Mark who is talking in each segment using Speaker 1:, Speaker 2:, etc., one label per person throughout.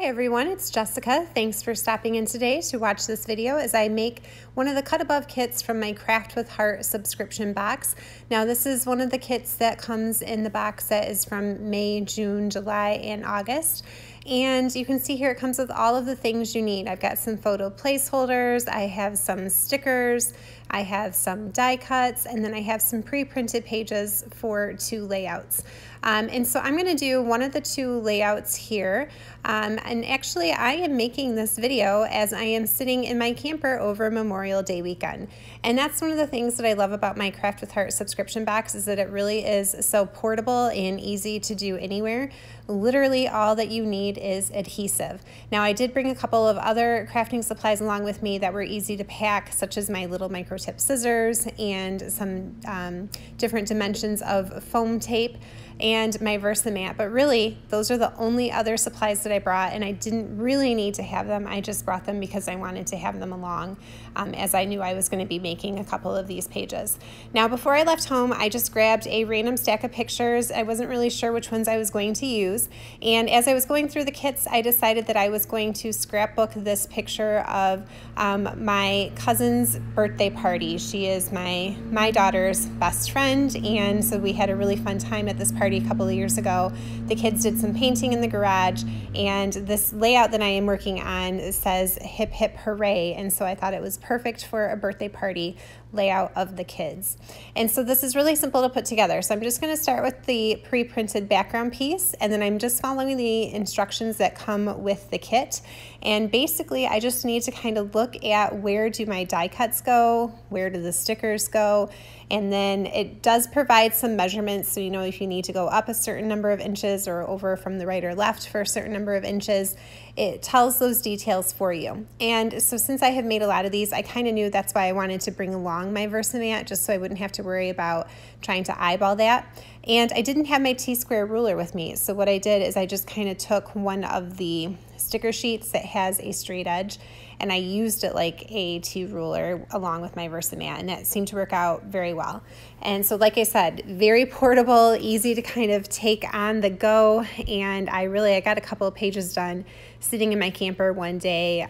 Speaker 1: Hi everyone, it's Jessica. Thanks for stopping in today to watch this video as I make one of the cut above kits from my Craft with Heart subscription box. Now this is one of the kits that comes in the box that is from May, June, July, and August. And you can see here it comes with all of the things you need. I've got some photo placeholders, I have some stickers, I have some die cuts, and then I have some pre-printed pages for 2 layouts. And so I'm going to do one of the 2 layouts here. And actually I am making this video as I am sitting in my camper over Memorial Day weekend. And that's one of the things that I love about my Craft with Heart subscription box is that it really is so portable and easy to do anywhere. Literally all that you need is adhesive. Now I did bring a couple of other crafting supplies along with me that were easy to pack, such as my little micro tip scissors and some different dimensions of foam tape and my Versamat, but really those are the only other supplies that I brought, and I didn't really need to have them. I just brought them because I wanted to have them along as I knew I was going to be making a couple of these pages. Now before I left home, I just grabbed a random stack of pictures. I wasn't really sure which ones I was going to use, and as I was going through the kits, I decided that I was going to scrapbook this picture of my cousin's birthday party. She is my daughter's best friend, and so we had a really fun time at this party a couple of years ago. The kids did some painting in the garage, and this layout that I am working on says hip hip hooray, and so I thought it was perfect for a birthday party layout of the kids. And so this is really simple to put together. So I'm just going to start with the pre-printed background piece, and then I'm just following the instructions that come with the kit. And basically I just need to kind of look at where do my die cuts go, where do the stickers go, and then it does provide some measurements, so you know if you need to go up a certain number of inches or over from the right or left for a certain number of inches. It tells those details for you. And so since I have made a lot of these, I kind of knew that's why I wanted to bring along my Versamat, just so I wouldn't have to worry about trying to eyeball that. And I didn't have my T-square ruler with me, so what I did is I just kind of took one of the sticker sheets that has a straight edge, and I used it like a T-ruler along with my Versamat, and that seemed to work out very well. And so like I said, very portable, easy to kind of take on the go, and I got a couple of pages done sitting in my camper one day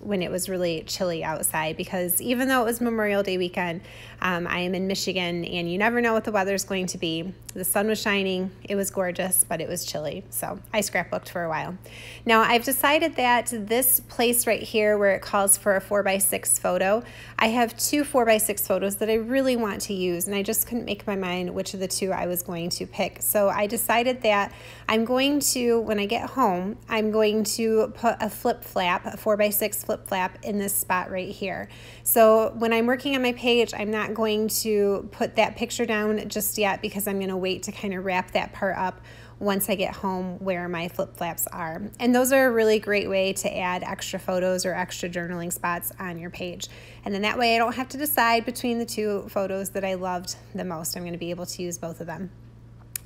Speaker 1: when it was really chilly outside, because even though it was Memorial Day weekend, I am in Michigan and you never know what the weather's going to be. The sun was shining, it was gorgeous, but it was chilly, so I scrapbooked for a while. Now I've decided that this place right here where it calls for a 4x6 photo, I have 2 4x6 photos that I really want to use, and I just couldn't make my mind which of the 2 I was going to pick. So I decided that I'm going to, when I get home, I'm going to put a flip flap, a 4x6 flip flap in this spot right here. So when I'm working on my page, I'm not going to put that picture down just yet because I'm going to wait to kind of wrap that part up once I get home where my flip flaps are. And those are a really great way to add extra photos or extra journaling spots on your page. And then that way I don't have to decide between the 2 photos that I loved the most. I'm going to be able to use both of them.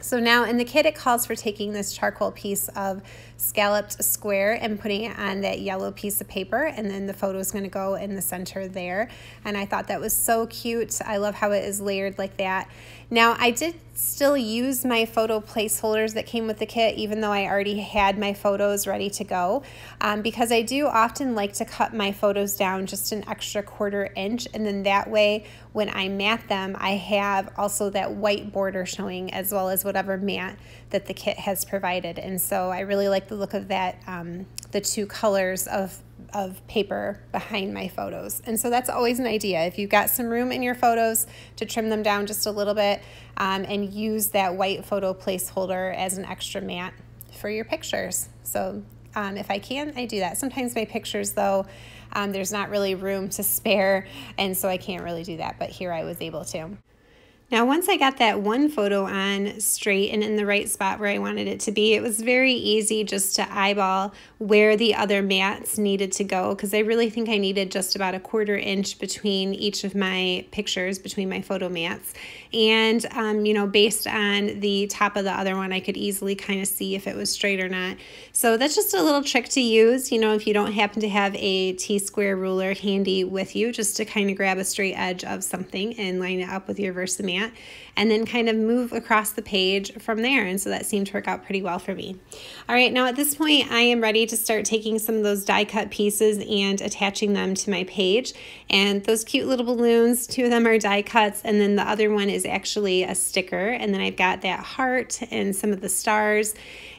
Speaker 1: So now in the kit it calls for taking this charcoal piece of scalloped square and putting it on that yellow piece of paper, and then the photo is going to go in the center there. And I thought that was so cute. I love how it is layered like that. Now I did still use my photo placeholders that came with the kit, even though I already had my photos ready to go, because I do often like to cut my photos down just an extra 1/4 inch, and then that way when I mat them I have also that white border showing as well as whatever mat that the kit has provided. And so I really like the look of that, the 2 colors of paper behind my photos. And so that's always an idea. If you've got some room in your photos to trim them down just a little bit and use that white photo placeholder as an extra mat for your pictures. So if I can, I do that. Sometimes my pictures though, there's not really room to spare, and so I can't really do that, but here I was able to. Now once I got that one photo on straight and in the right spot where I wanted it to be, it was very easy just to eyeball where the other mats needed to go, because I really think I needed just about a 1/4 inch between each of my pictures, between my photo mats. And you know, based on the top of the other one, I could easily kind of see if it was straight or not. So that's just a little trick to use, you know, if you don't happen to have a T-square ruler handy with you, just to kind of grab a straight edge of something and line it up with your Versamat. mat, and then kind of move across the page from there. And so that seemed to work out pretty well for me. All right, now at this point, I am ready to start taking some of those die cut pieces and attaching them to my page. And those cute little balloons, 2 of them are die cuts, and then the other one is actually a sticker. And then I've got that heart and some of the stars.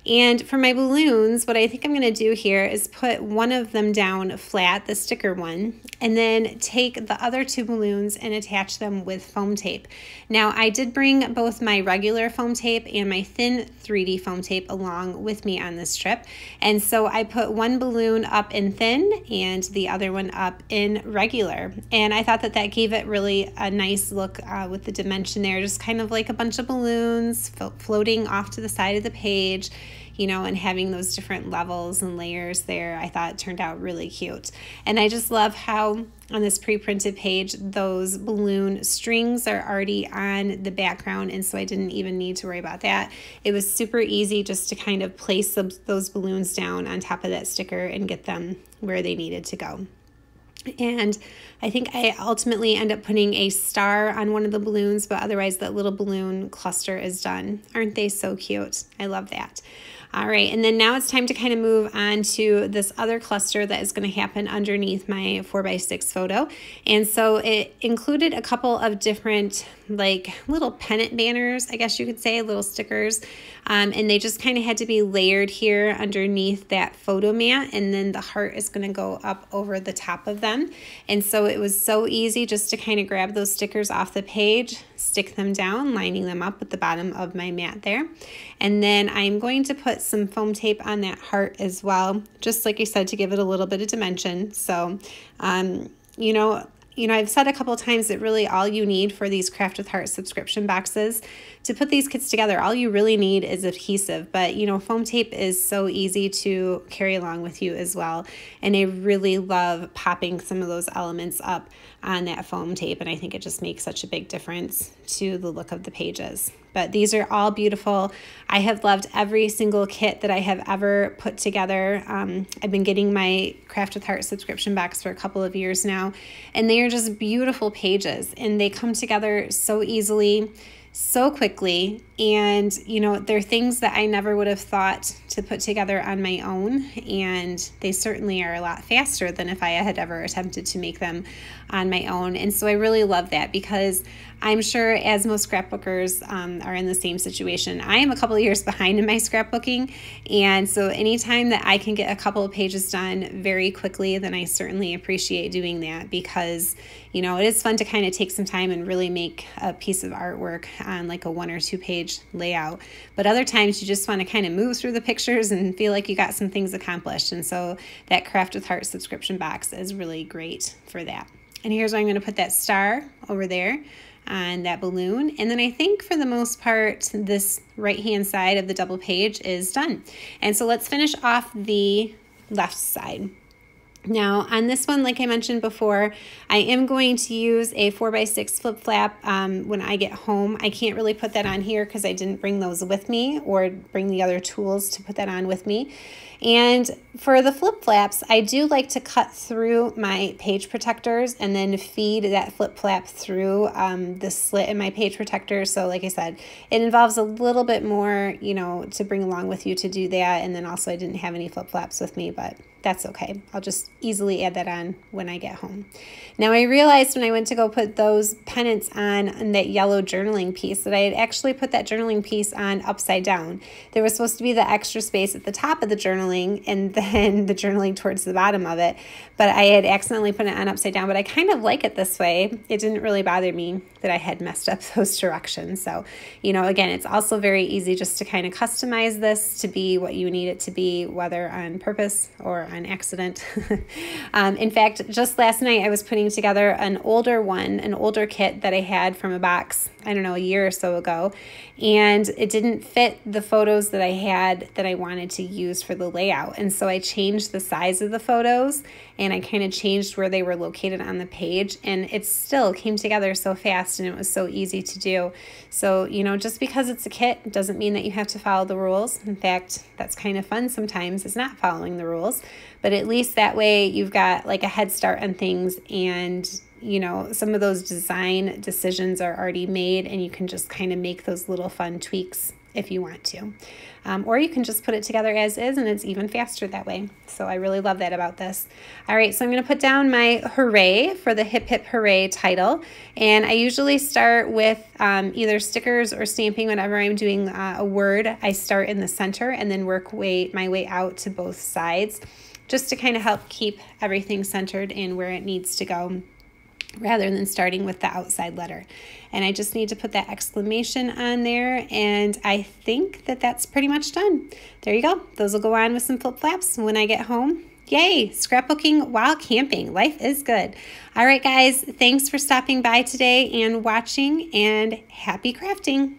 Speaker 1: And for my balloons, what I think I'm going to do here is put one of them down flat, the sticker one, and then take the other 2 balloons and attach them with foam tape. Now, I did bring both my regular foam tape and my thin 3D foam tape along with me on this trip. And so I put one balloon up in thin and the other one up in regular. And I thought that that gave it really a nice look with the dimension there, just kind of like a bunch of balloons floating off to the side of the page, you know, and having those different levels and layers there. I thought it turned out really cute. And I just love how on this pre-printed page, those balloon strings are already on the background, and so I didn't even need to worry about that. It was super easy just to kind of place those balloons down on top of that sticker and get them where they needed to go. And I think I ultimately end up putting a star on one of the balloons, but otherwise that little balloon cluster is done. Aren't they so cute? I love that. All right, and then now it's time to kind of move on to this other cluster that is going to happen underneath my 4x6 photo. And so it included a couple of different like little pennant banners, I guess you could say, little stickers. And they just kind of had to be layered here underneath that photo mat, and then the heart is going to go up over the top of them. And so it was so easy just to kind of grab those stickers off the page, stick them down, lining them up at the bottom of my mat there. And then I'm going to put some foam tape on that heart as well, just like I said, to give it a little bit of dimension. So, you know, I've said a couple of times that really all you need for these Craft with Heart subscription boxes to put these kits together, all you really need is adhesive. But, you know, foam tape is so easy to carry along with you as well. And I really love popping some of those elements up on that foam tape. And I think it just makes such a big difference to the look of the pages. But these are all beautiful. I have loved every single kit that I have ever put together. I've been getting my Craft with Heart subscription box for a couple of years now, and they are just beautiful pages, and they come together so easily, so quickly, and you know, they're things that I never would have thought to put together on my own, and they certainly are a lot faster than if I had ever attempted to make them on my own. And so I really love that, because I'm sure, as most scrapbookers are in the same situation, I am a couple of years behind in my scrapbooking, and so anytime that I can get a couple of pages done very quickly, then I certainly appreciate doing that, because you know, it is fun to kind of take some time and really make a piece of artwork on like a 1 or 2 page layout. But other times you just want to kind of move through the pictures and feel like you got some things accomplished. And so that Craft with Heart subscription box is really great for that. And here's where I'm going to put that star over there on that balloon. And then I think for the most part, this right-hand side of the double page is done. And so let's finish off the left side. Now on this one, like I mentioned before, I am going to use a 4x6 flip flap when I get home. I can't really put that on here because I didn't bring those with me or bring the other tools to put that on with me. And for the flip flaps, I do like to cut through my page protectors and then feed that flip flap through the slit in my page protector. So like I said, it involves a little bit more, you know, to bring along with you to do that. And then also I didn't have any flip flaps with me, but that's okay. I'll just easily add that on when I get home. Now I realized when I went to go put those pennants on that yellow journaling piece that I had actually put that journaling piece on upside down. There was supposed to be the extra space at the top of the journaling and then the journaling towards the bottom of it, but I had accidentally put it on upside down, but I kind of like it this way. It didn't really bother me that I had messed up those directions. So, you know, again, it's also very easy just to kind of customize this to be what you need it to be, whether on purpose or on accident. In fact, just last night I was putting together an older kit that I had from a box, I don't know, a year or so ago, and it didn't fit the photos that I had that I wanted to use for the layout. And so I changed the size of the photos and I kind of changed where they were located on the page, and it still came together so fast and it was so easy to do. So, you know, just because it's a kit doesn't mean that you have to follow the rules. In fact, that's kind of fun sometimes, is not following the rules, but at least that way you've got like a head start on things, and you know, some of those design decisions are already made, and you can just kind of make those little fun tweaks if you want to. Or you can just put it together as is, and it's even faster that way. So I really love that about this. All right, so I'm going to put down my hooray for the Hip Hip Hooray title. And I usually start with either stickers or stamping. Whenever I'm doing a word, I start in the center and then work my way out to both sides, just to kind of help keep everything centered in where it needs to go, rather than starting with the outside letter. And I just need to put that exclamation on there, and I think that that's pretty much done. There you go. Those will go on with some flip flaps when I get home. Yay, scrapbooking while camping. Life is good. All right, guys, thanks for stopping by today and watching, and happy crafting.